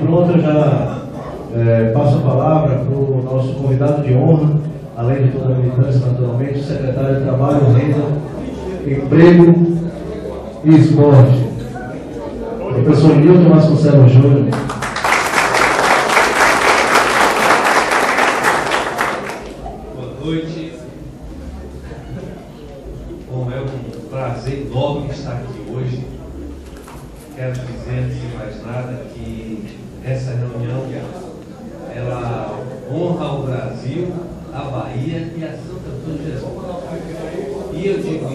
pronto, eu já passo a palavra para o nosso convidado de honra, além de toda a militância, naturalmente, o secretário de Trabalho, Renda, Emprego e Esporte, professor Nilton Vasconcelos Júnior. Boa noite. Bom, é um prazer enorme estar aqui hoje. Quero dizer, antes de mais nada, que essa reunião, ela honra o Brasil, a Bahia e a Santo Antônio de Jesus. E eu digo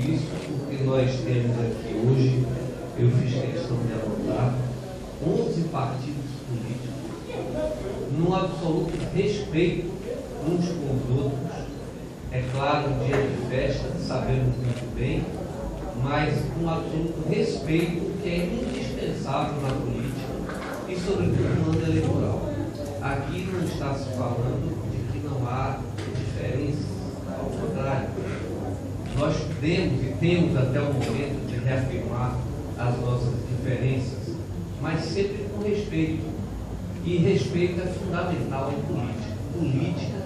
isso porque nós temos aqui hoje, eu fiz questão de anotar, 11 partidos políticos, num absoluto respeito uns com os outros. É claro, um dia de festa, sabemos muito bem, mas com absoluto respeito que é indispensável na política e, sobretudo, no ano eleitoral. Aqui não está se falando de que não há diferenças, ao contrário. Nós podemos e temos até o momento de reafirmar as nossas diferenças, mas sempre com respeito. E respeito é fundamental em política. Política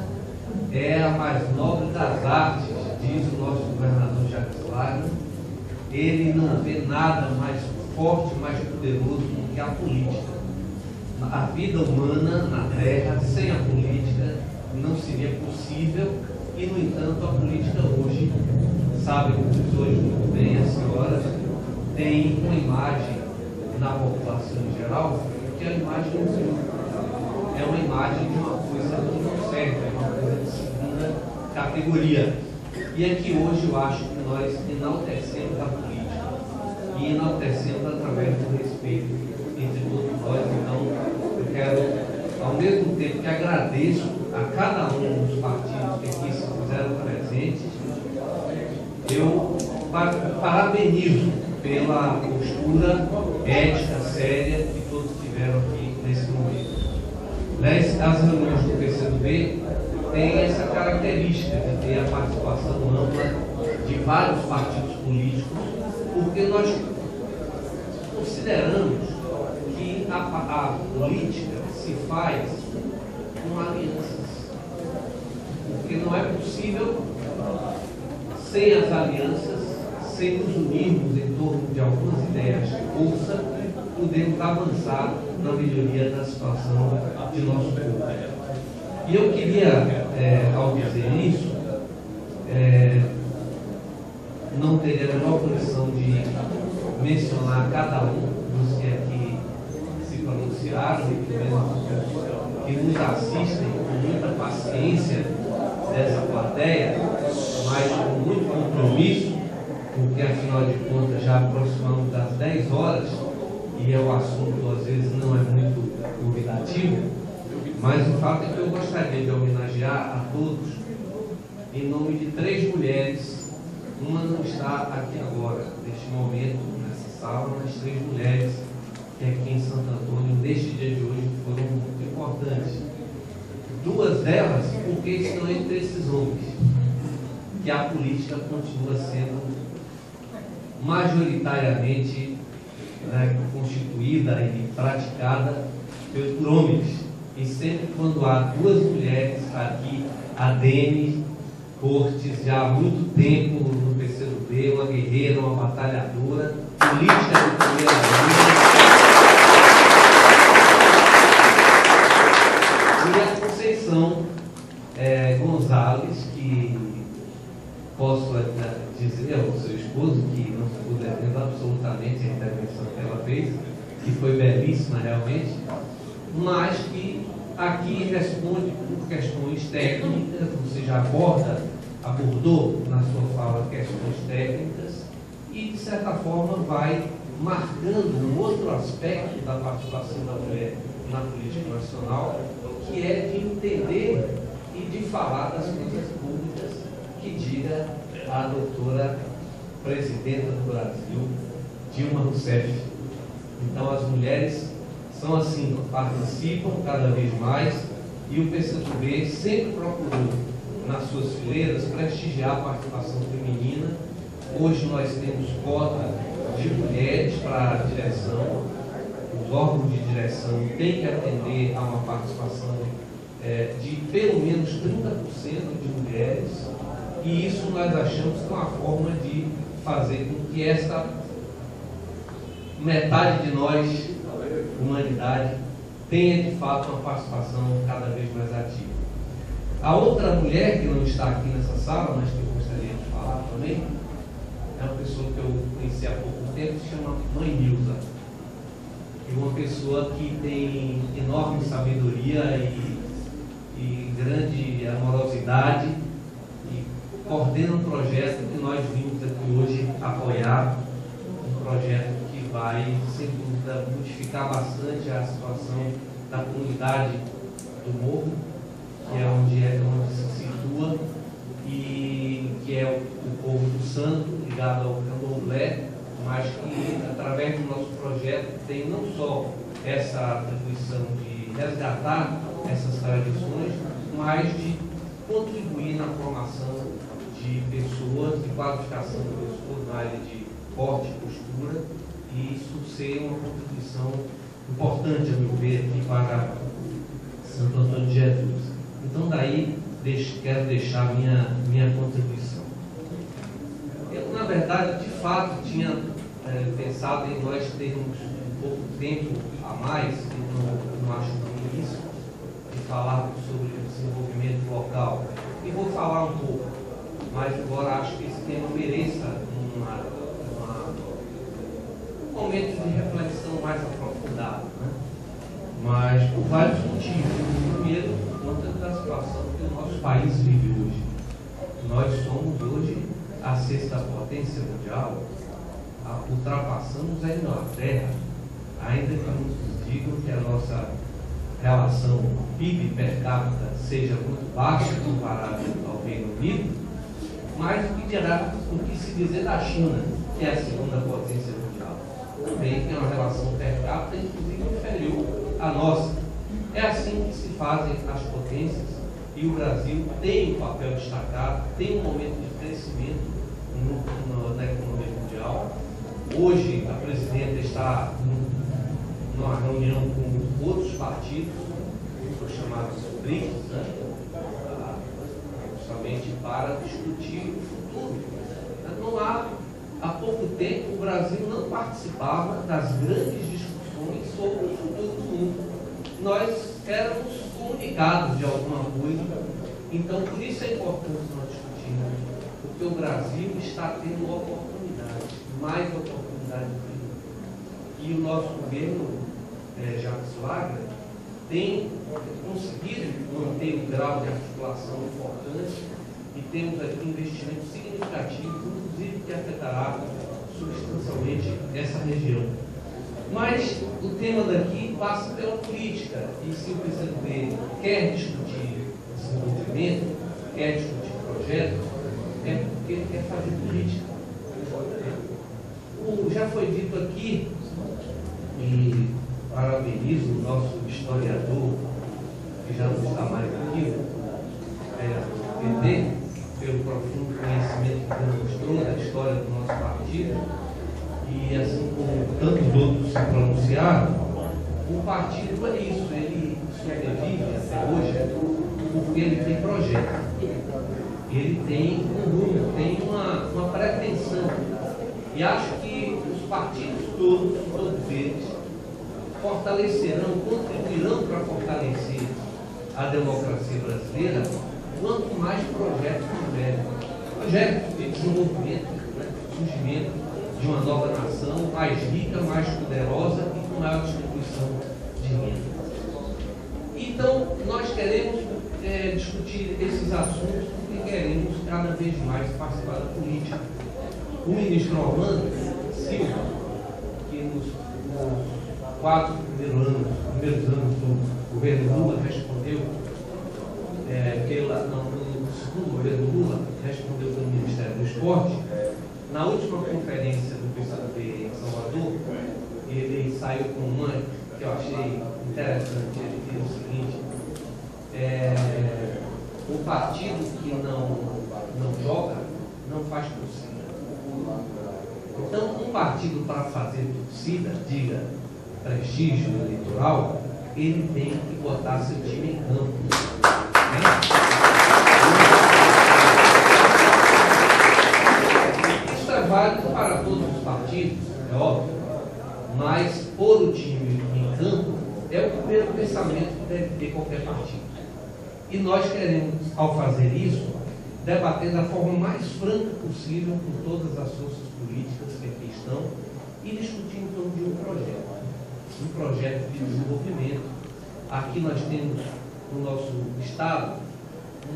é a mais nobre das artes, diz o nosso governador Jacques Wagner. Ele não vê nada mais forte, mais poderoso do que a política. A vida humana na Terra, sem a política, não seria possível, e, no entanto, a política hoje, sabem hoje muito bem, a senhora, tem uma imagem na população em geral, que é a imagem do é uma imagem de uma coisa que não serve, é uma coisa de segunda categoria. E aqui hoje eu acho que nós enaltecemos a política e enaltecemos através do respeito entre todos nós. Então, eu quero, ao mesmo tempo que agradeço a cada um dos partidos que aqui se fizeram presentes, eu parabenizo pela postura ética, séria que todos tiveram aqui nesse momento. As reuniões do PCdoB têm essa característica de ter a participação ampla de vários partidos políticos, porque nós consideramos que a política se faz com alianças, porque não é possível, sem as alianças, sem nos unirmos em torno de algumas ideias de força, podemos avançar na melhoria da situação de nosso povo. E eu queria, ao dizer isso, não teria a menor condição de mencionar cada um dos que aqui se pronunciaram e que nos assistem com muita paciência dessa plateia, mas com muito compromisso, porque afinal de contas já aproximamos das 10 horas e o assunto às vezes não é muito convidativo, mas o fato é que eu gostaria de homenagear a todos em nome de 3 mulheres. Uma não está aqui agora, neste momento, nessa sala, mas 3 mulheres que aqui em Santo Antônio, neste dia de hoje, foram muito importantes. 2 delas porque estão entre esses homens, que a política continua sendo majoritariamente constituída e praticada por homens. E sempre quando há 2 mulheres, aqui a Dene Cortes, já há muito tempo no PCdoB, uma guerreira, uma batalhadora, política de primeira linha, e a Conceição Gonzalez, que posso dizer ao seu esposo que não ficou devendo absolutamente a intervenção que ela fez, que foi belíssima realmente, mas que aqui responde por questões técnicas. Você já abordou na sua fala questões técnicas e, de certa forma, vai marcando um outro aspecto da participação da mulher na política nacional, que é de entender e de falar das coisas públicas, que diga a doutora presidenta do Brasil, Dilma Rousseff. Então, as mulheres são assim, participam cada vez mais, e o PCdoB sempre procurou, nas suas fileiras, prestigiar a participação feminina, Hoje nós temos cota de mulheres para a direção, os órgãos de direção têm que atender a uma participação de pelo menos 30% de mulheres, e isso nós achamos que é uma forma de fazer com que essa metade de nós, humanidade, tenha de fato uma participação cada vez mais ativa. A outra mulher que não está aqui nessa sala, mas que eu gostaria de falar também, é uma pessoa que eu conheci há pouco tempo, se chama Mãe Nilza. É uma pessoa que tem enorme sabedoria e grande amorosidade e coordena um projeto que nós vimos aqui hoje apoiar, um projeto que vai, sem dúvida, modificar bastante a situação da comunidade do Morro, que é onde se situa, e que é o povo do santo, ligado ao candomblé, mas que, através do nosso projeto, tem não só essa atribuição de resgatar essas tradições, mas de contribuir na formação de pessoas, de qualificação de pessoas na área de corte e costura, e isso ser uma contribuição importante, a meu ver, aqui para Santo Antônio de Jesus. Então, daí, quero deixar minha contribuição. Eu, na verdade, de fato, tinha pensado em nós termos um pouco de tempo a mais, eu não acho ruim isso, de falar sobre o desenvolvimento local. E vou falar um pouco, mas agora acho que esse tema mereça um momento de reflexão mais aprofundado, né? Mas por vários motivos. Primeiro, por conta da situação que o nosso país vive hoje. Nós somos hoje a sexta potência mundial, ultrapassamos a Inglaterra, ainda que nos digam que a nossa relação PIB per capita seja muito baixa comparável ao Reino Unido, mas o que se dizer da China, que é a segunda potência mundial, também tem uma relação per capita, inclusive inferior à nossa. É assim que se fazem as potências, e o Brasil tem um papel destacado, tem um momento de crescimento na economia mundial. Hoje, a presidenta está numa reunião com outros partidos, chamados BRICS, né? Justamente para discutir o futuro. Há pouco tempo, o Brasil não participava das grandes discussões sobre o futuro do mundo. Nós éramos comunicados de alguma coisa, então por isso é importante nós discutirmos, porque o Brasil está tendo oportunidades, mais oportunidades do que e o nosso governo, Jacques Wagner, tem conseguido manter um grau de articulação importante e temos aqui investimentos significativos, inclusive que afetará substancialmente essa região. Mas o tema daqui passa pela política, e se o PCdoB quer discutir desenvolvimento, quer discutir projetos, é porque ele quer fazer política. Já foi dito aqui, e parabenizo o nosso historiador, que já não está mais aqui, PT, pelo profundo conhecimento que demonstrou da história do nosso partido, e assim como tantos outros se pronunciaram, o partido é isso, ele sobrevive até hoje porque ele tem projeto, ele tem um rumo, tem uma pretensão, e acho que os partidos todos eles, fortalecerão, contribuirão para fortalecer a democracia brasileira, quanto mais projetos tiverem. Projetos de desenvolvimento, né, surgimento de uma nova nação mais rica, mais poderosa e com maior distribuição de renda. Então, nós queremos discutir esses assuntos porque queremos cada vez mais participar da política. O ministro Orlando Silva, que nos 4 primeiros anos do governo Lula respondeu no segundo governo Lula, respondeu pelo Ministério do Esporte. Na última conferência do PCdoB em Salvador, ele saiu com uma que eu achei interessante. Ele disse o seguinte: o partido que não joga não faz torcida. partido, para fazer torcida, diga prestígio eleitoral, ele tem que botar seu time em campo. Isso é válido para todos os partidos, é óbvio, mas pôr o time em campo é o primeiro pensamento que deve ter qualquer partido. E nós queremos, ao fazer isso, debater da forma mais franca possível com todas as forças políticas que aqui estão e discutir em torno de um projeto de desenvolvimento. Aqui nós temos no nosso estado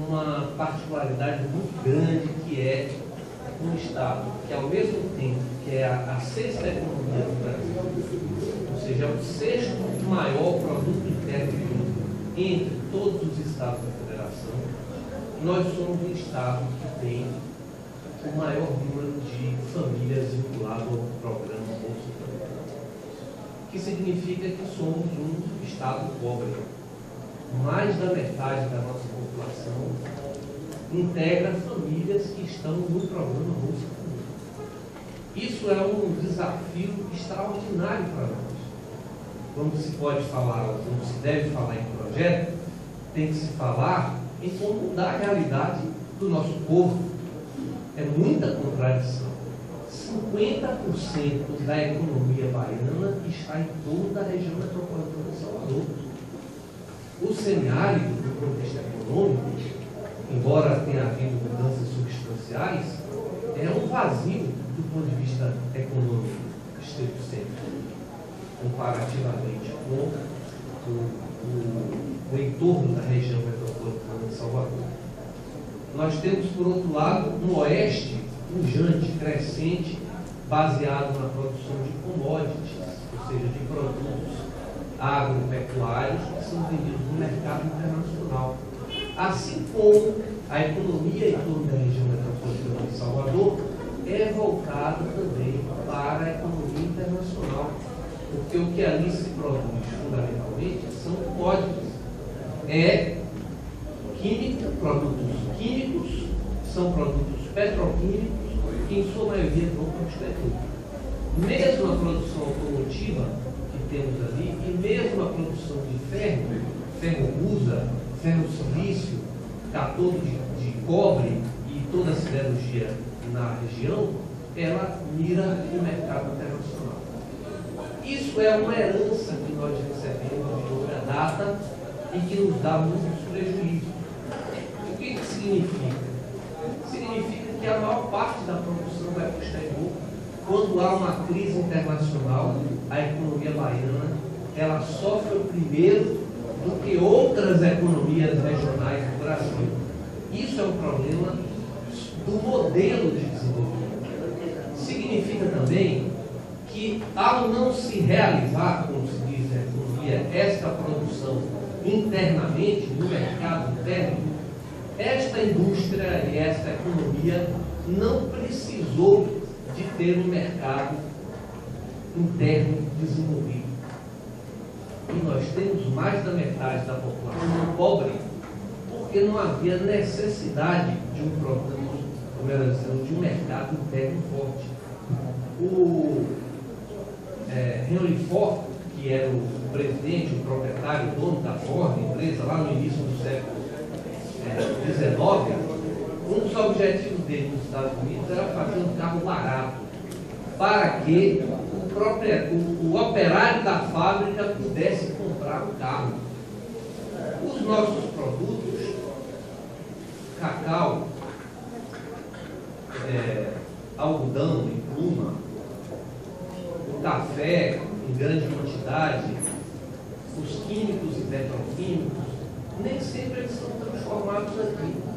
uma particularidade muito grande, que é um estado que, ao mesmo tempo que é a sexta economia do Brasil, ou seja, é o sexto maior produto interno bruto entre todos os estados da federação, nós somos um estado que tem o maior número de famílias vinculadas ao programa Bolsa Família, que significa que somos um estado pobre. Mais da metade da nossa população integra famílias que estão no programa Bolsa Família. Isso é um desafio extraordinário para nós. Quando se pode falar, quando se deve falar em projeto, tem que se falar em como mudar a realidade do nosso povo. É muita contradição. 50% da economia baiana está em toda a região metropolitana de Salvador. O semiárido, do ponto de vista econômico, embora tenha havido mudanças substanciais, é um vazio do ponto de vista econômico, estrito senso, comparativamente com o entorno da região metropolitana de Salvador. Nós temos, por outro lado, um oeste pujante, crescente, baseado na produção de commodities, ou seja, de produtos agropecuários que são vendidos no mercado internacional. Assim como a economia em torno da região metropolitana de Salvador é voltada também para a economia internacional, porque o que ali se produz fundamentalmente são commodities, produtos químicos, são produtos petroquímicos que em sua maioria vão para o exterior. Mesmo a produção automotiva que temos ali, e mesmo a produção de ferro-gusa, ferro-silício, cátodo de cobre e toda a siderurgia na região, ela mira o mercado internacional. Isso é uma herança que nós recebemos de longa data e que nos dá muitos prejuízos. O que isso significa? Significa que a maior parte da produção vai para o exterior. Quando há uma crise internacional, a economia baiana ela sofre primeiro do que outras economias regionais do Brasil. Isso é um problema do modelo de desenvolvimento. Significa também que, ao não se realizar, como se diz na economia, esta produção internamente, no mercado interno, esta indústria e esta economia não precisou de ter um mercado interno desenvolvido. E nós temos mais da metade da população pobre porque não havia necessidade de um programa, de um mercado interno forte. O Henry Ford, que era o presidente, o proprietário, o dono da Ford, empresa lá no início do século XIX, um dos objetivos dele nos Estados Unidos era fazer um carro barato, para que o operário da fábrica pudesse comprar o carro. Os nossos produtos, cacau, algodão em pluma, o café em grande quantidade, os químicos e petroquímicos, nem sempre eles são transformados aqui.